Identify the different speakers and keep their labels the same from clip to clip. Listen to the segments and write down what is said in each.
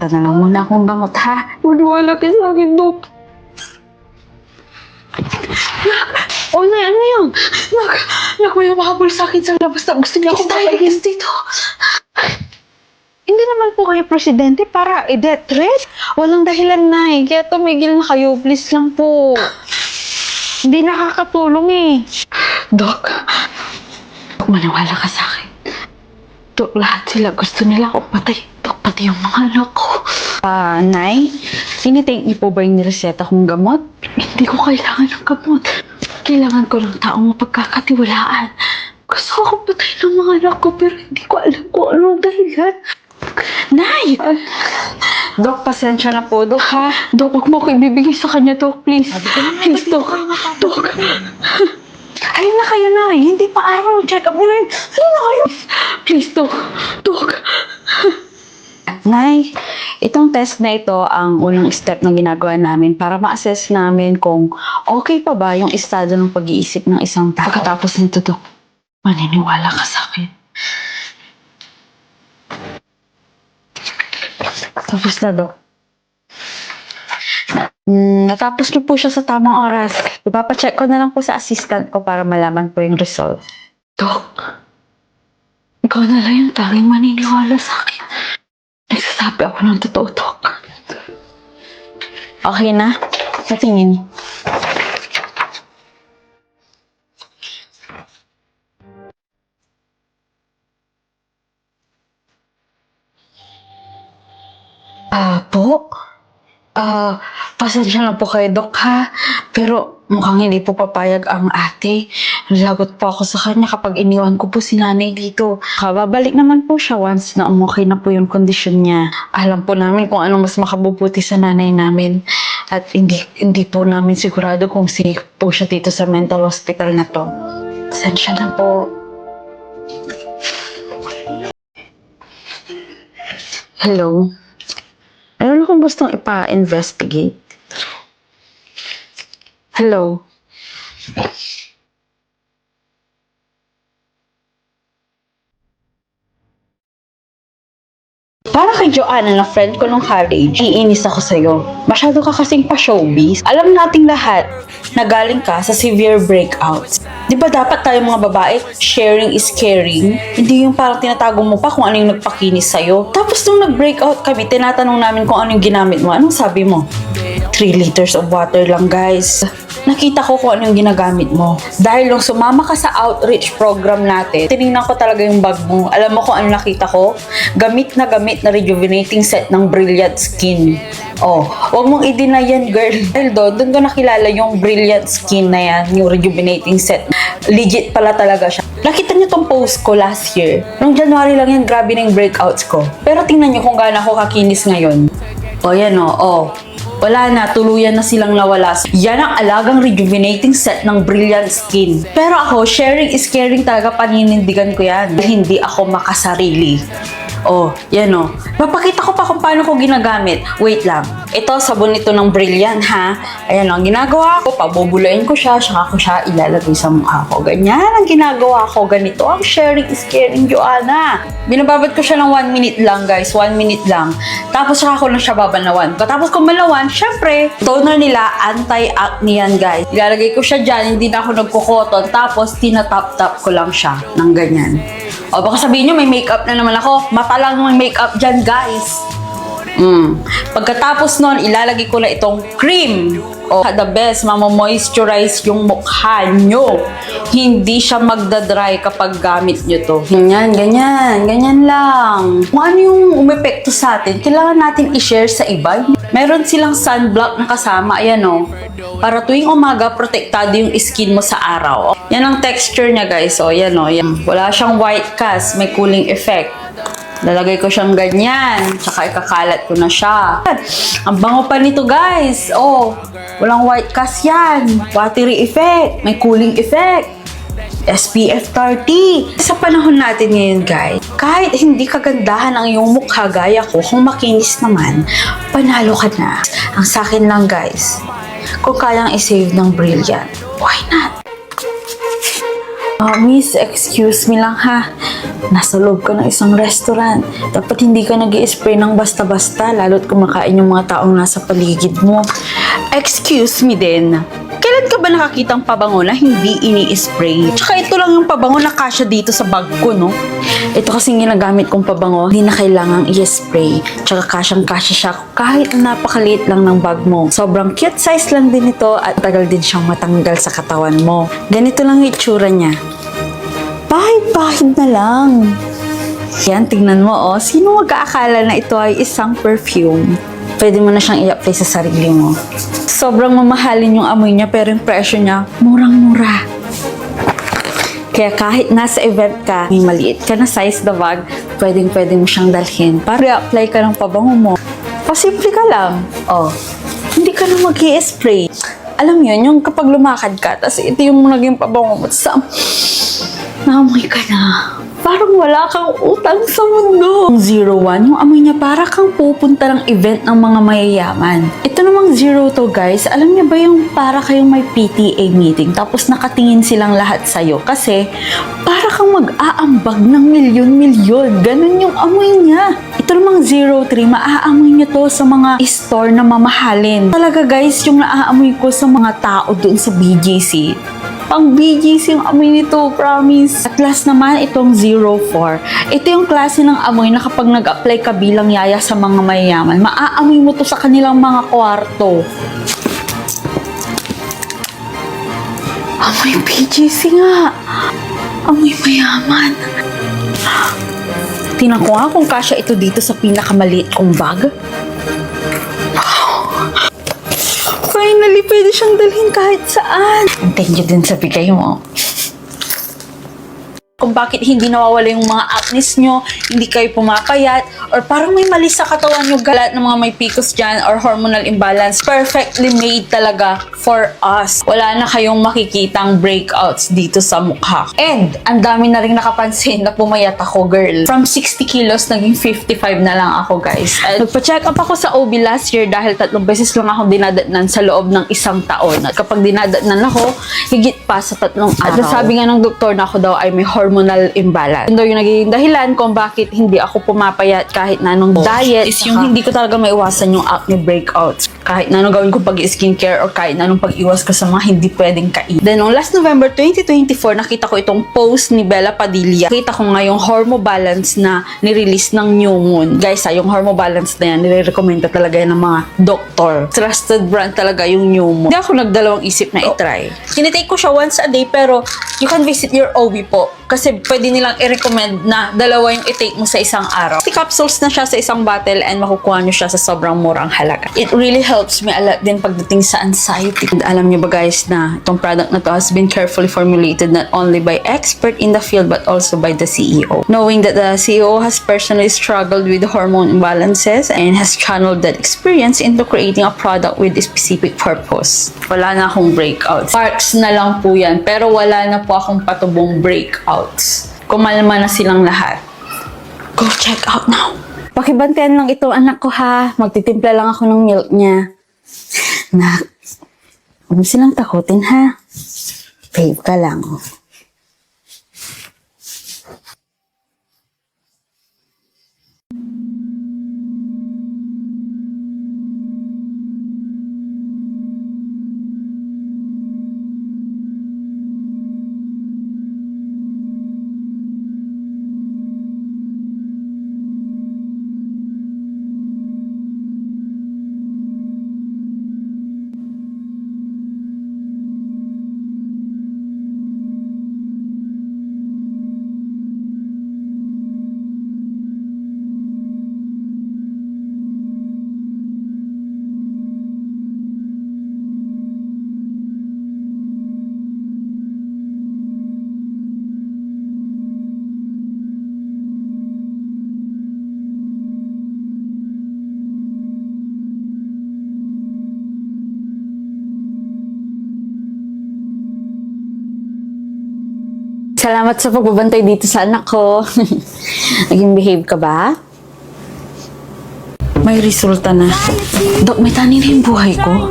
Speaker 1: Ito na lang muna akong gamot, ha? Maniwala ka sa akin, Dok.
Speaker 2: Oh, Nay, ano yan?
Speaker 1: May mahabol sa akin sa labas na gusto niya akong papayagin dito.
Speaker 2: Hindi naman po kayo presidente para i-death threat. Walang dahilan, Nay. Kaya tumigil na kayo. Please lang po. Hindi nakakatulong eh.
Speaker 1: Dok, maniwala ka sa akin. Dok, lahat sila gusto nila ako patay. Dok, pati yung mga anak ko.
Speaker 2: Nay, tinitake niyo po ba yung nireseta kong gamot?
Speaker 1: Hindi ko kailangan ng gamot. Kailangan ko ng taong mapagkakatiwalaan. Gusto ko patay ng mga anak ko pero hindi ko alam kung anong dahilan.
Speaker 2: Nay! Dok, pasensya na po, Dok, ha?
Speaker 1: Dok, huwag mo ako ibibigay sa kanya, Dok. Please. Please, Dok. Dok.
Speaker 2: Ayun na kayo, Nay. Hindi pa araw. Check up na. Ayun na kayo.
Speaker 1: Please, Dok. Dok.
Speaker 2: Nay, itong test na ito ang unang step na ginagawa namin para ma-assess namin kung okay pa ba yung estado ng pag-iisip ng isang tao.
Speaker 1: Pagkatapos nito, Dok, maniniwala ka sa akin.
Speaker 2: Tapos na, Dok. Natapos niyo po siya sa tamang oras. Ipapacheck ko na lang po sa assistant ko para malaman po yung result.
Speaker 1: Dok, ikaw na lang yung tanging maniniwala sa akin. Nagsasabi ako ng totoo, Dok.
Speaker 2: Okay na? Patingin.
Speaker 1: Po? Pasensya na po kayo, Dok, ha? Pero mukhang hindi po papayag ang ate. Lagot po ako sa kanya kapag iniwan ko po si nanay dito.
Speaker 2: Babalik naman po siya once na okay na po yung kondisyon niya.
Speaker 1: Alam po namin kung ano mas makabubuti sa nanay namin. At hindi po namin sigurado kung safe po siya dito sa mental hospital na to. Pasensya na po.
Speaker 2: Hello? Ano kung gustong ipa-investigate? Hello? Para kay Joanna na friend ko nung college, iinis ako sa'yo. Masyado ka kasing pa-showbiz. Alam nating lahat na galing ka sa severe breakouts. Di ba dapat tayo mga babae, sharing is caring? Hindi yung parang tinatago mo pa kung ano yung nagpakinis sa'yo. Tapos nung nag-breakout kami, tinatanong namin kung ano yung ginamit mo. Anong sabi mo? 3 liters of water lang, guys. Nakita ko kung ano yung ginagamit mo. Dahil nung sumama ka sa outreach program natin, tinignan ko talaga yung bag mo. Alam mo kung ano nakita ko? Gamit na rejuvenating set ng Brilliant Skin. Oh, huwag mong i-deny yan, girl. Dahil doon ko nakilala yung Brilliant Skin na yan, yung rejuvenating set. Legit pala talaga siya. Nakita niyo tong post ko last year. Nung January lang yan, grabe na yung breakouts ko. Pero tingnan niyo kung gaano ako kakinis ngayon. Oh, yan oh. Wala na, tuluyan na silang nawala. Yan ang alagang rejuvenating set ng Brilliant Skin. Pero ako, sharing is caring talaga, paninindigan ko yan. Hindi ako makasarili. Oh, yan oh. Papakita ko pa kung paano ko ginagamit. Wait lang. Ito, sabon ito ng Brilliant, ha? Ayan ang ginagawa ko. Pabubulain ko siya, saka ko siya ilalagay sa mukha ko. Ganyan ang ginagawa ko. Ganito ang sharing is caring, Joanna. Binababad ko siya ng 1 minute lang, guys. 1 minute lang. Tapos saka ko lang siya babanawan. Tapos kung malawan, syempre, toner nila, anti-acne yan, guys. Ilalagay ko siya dyan, hindi na ako nagkukoton. Tapos, tinatap-tap ko lang siya ng ganyan. O, baka sabihin nyo, may makeup na naman ako. Mata lang may makeup dyan, guys. Pagkatapos nun, ilalagay ko na itong cream. O, the best, mamamoisturize yung mukha nyo. Hindi siya magdadry kapag gamit nyo to. Ganyan lang. Kung ano yung umepekto sa atin, kailangan natin i-share sa iba. Meron silang sunblock na kasama, ayan o. Para tuwing umaga, protektado yung skin mo sa araw. Yan ang texture niya, guys. O, yan o. Yan. Wala siyang white cast, may cooling effect. Lalagay ko siyang ganyan, tsaka ikakalat ko na siya. Ang bango pa nito, guys. Oh, walang white cast yan. Watery effect, may cooling effect. SPF 30. Sa panahon natin ngayon, guys, kahit hindi kagandahan ang iyong mukha gaya ko, kung makinis naman, panalo ka na. Ang sa akin lang, guys, kung kayang i-save ng Brilliant, why not? Miss, excuse me lang ha. Nasa loob ka ng isang restaurant. Dapat hindi ka nag-i-spray ng basta-basta, lalo't kumakain yung mga taong nasa paligid mo. Excuse me din. Kailan ka ba nakakitang pabango na hindi ini-spray? Tsaka ito lang yung pabango na kasya dito sa bag ko, no? Ito kasing ginagamit kong pabango, hindi na kailangang i-spray. Tsaka kasyang-kasya siya kahit napakaliit lang ng bag mo. Sobrang cute size lang din ito at tagal din siyang matanggal sa katawan mo. Ganito lang yung itsura niya. Pahid-pahid na lang. Yan, tignan mo oh. Sino mag-aakala na ito ay isang perfume? Pwede mo na siyang i-apply sa sarili mo. Sobrang mamahalin yung amoy niya pero yung presyo niya, murang-mura. Kaya kahit nasa event ka, may maliit ka na size na bag, pwedeng-pwede mo siyang dalhin para i-apply ka ng pabango mo. Pasimple ka lang. Oh, hindi ka na mag-i-spray. Alam mo yun, yung kapag lumakad ka, tapos ito yung naging pabango mo, naamoy ka na. Parang wala kang utang sa mundo. Yung 01, yung amoy niya para kang pupunta ng event ng mga mayayaman. Ito namang 02 guys, alam niya ba yung para kayong may PTA meeting tapos nakatingin silang lahat sa'yo? Kasi para kang mag-aambag ng milyon-milyon. Ganun yung amoy niya. Ito namang 03, maaamoy niya to sa mga store na mamahalin. Talaga guys, yung naaamoy ko sa mga tao doon sa BGC. Pang BGC yung amoy nito, promise. At last naman, itong 04. Ito yung klase ng amoy na kapag nag-apply ka bilang yaya sa mga mayayaman, maaamoy mo to sa kanilang mga kwarto. Amoy BGC nga. Amoy mayaman. Tingnan ko nga kung kasya ito dito sa pinakamaliit kong bag. Finally, pwede siyang dalhin kahit saan. Thank you din sa bigay mo. Kung bakit hindi nawawala yung mga acnes nyo, hindi kayo pumapayat, or parang may mali sa katawan nyo, galat ng mga may PCOS dyan, or hormonal imbalance, perfectly made talaga for us. Wala na kayong makikitang breakouts dito sa mukha. And, ang dami na rin nakapansin na pumayat ako, girl. From 60 kilos, naging 55 na lang ako, guys. And nagpa-check up ako sa OB last year dahil 3 beses lang akong dinadatnan sa loob ng 1 taon. At kapag dinadatnan ako, higit pa sa 3 araw. At nasabi nga ng doktor na ako daw ay may hormonal imbalance. Ito yung nagiging dahilan kung bakit hindi ako pumapayat kahit na anong diet. Is yung hindi ko talaga maiwasan yung acne breakouts. Kahit na anong gawin ko pag-skincare or kahit na anong pag-iwas ko sa mga hindi pwedeng kain. Then, noong last November 2024, nakita ko itong post ni Bella Padilla. Nakita ko nga yung Hormobalance na nirelease ng New Moon. Guys, yung Hormobalance na yan, nire-recommend talaga yan ng mga doktor. Trusted brand talaga yung New Moon. Hindi ako nagdalawang isip na itry. Tinitake ko siya once a day pero you can visit your OB po. Kasi pwede nilang i-recommend na 2 yung i-take mo sa isang araw. 50 capsules na siya sa isang bottle and makukuha nyo siya sa sobrang murang halaga. It really helps me a lot din pagdating sa anxiety. And alam nyo ba guys na itong product na to has been carefully formulated not only by expert in the field but also by the CEO. Knowing that the CEO has personally struggled with hormone imbalances and has channeled that experience into creating a product with a specific purpose. Wala na akong breakouts. Sparks na lang po yan pero wala na po akong patubong breakouts. Kumalma na silang lahat. Go check out now. Pakibantayan lang ito, anak ko ha. Magtitimpla lang ako ng milk niya. Nak, huwag mo silang takutin ha. Babe ka lang. Salamat sa pagbabantay dito sa anak ko. Naging behave ka ba? May resulta na. Dok, may tani na yung buhay ko.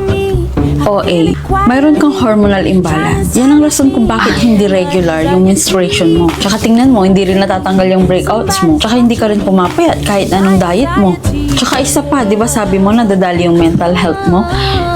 Speaker 2: OA, mayroon kang hormonal imbalance. Yan ang rason kung bakit hindi regular yung menstruation mo. Tsaka tingnan mo, hindi rin natatanggal yung breakouts mo. Tsaka hindi ka rin pumapayat kahit anong diet mo. Tsaka isa pa, di ba sabi mo nadadali yung mental health mo?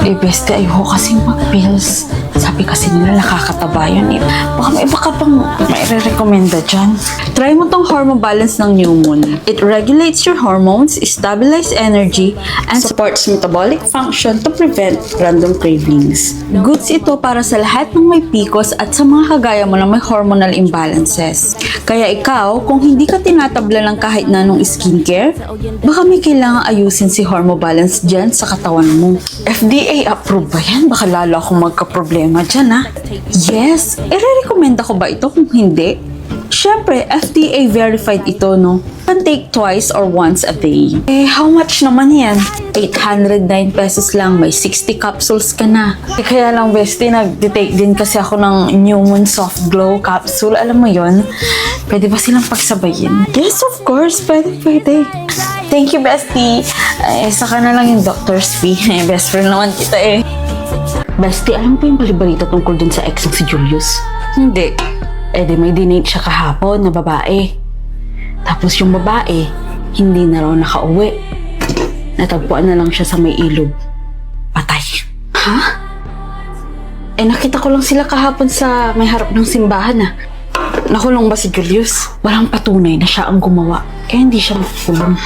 Speaker 2: Eh, bestie, ayoko kasing mag-pills. Sabi kasi nila nakakataba yun eh. Baka may iba ka pang maire-recommenda dyan. Try mo tong hormone balance ng New Moon. It regulates your hormones, stabilize energy, and supports metabolic function to prevent random cravings. Goods ito para sa lahat ng may PCOS at sa mga kagaya mo na may hormonal imbalances. Kaya ikaw, kung hindi ka tinatabla ng kahit na anong skincare, baka may kailangang ayusin si hormone balance dyan sa katawan mo. FDA approved ba yan? Baka lalo akong magka-problema dyan ha. Yes, i-recommend ako ba ito kung hindi? Siyempre, FDA verified ito, no? Can take twice or once a day. Eh, how much naman yan? 809 pesos lang, may 60 capsules ka na. Eh, kaya lang, bestie, nag-take din kasi ako ng New Moon Soft Glow capsule. Alam mo yon? Pwede ba silang pagsabayin? Yes, of course. Pwede. Thank you, bestie. Eh, saka na lang yung doctor's fee. Eh, best friend naman kita eh. Bestie, alam mo ba yung balibalita tungkol dun sa ex ng si Julius? Hindi. Eh di may dinate siya kahapon na babae. Tapos yung babae, hindi na raw nakauwi. Natagpuan na lang siya sa may ilog. Patay. Ha? Eh nakita ko lang sila kahapon sa may harap ng simbahan ah. Nakulong ba si Julius? Walang patunay na siya ang gumawa. Kaya hindi siya makukulong.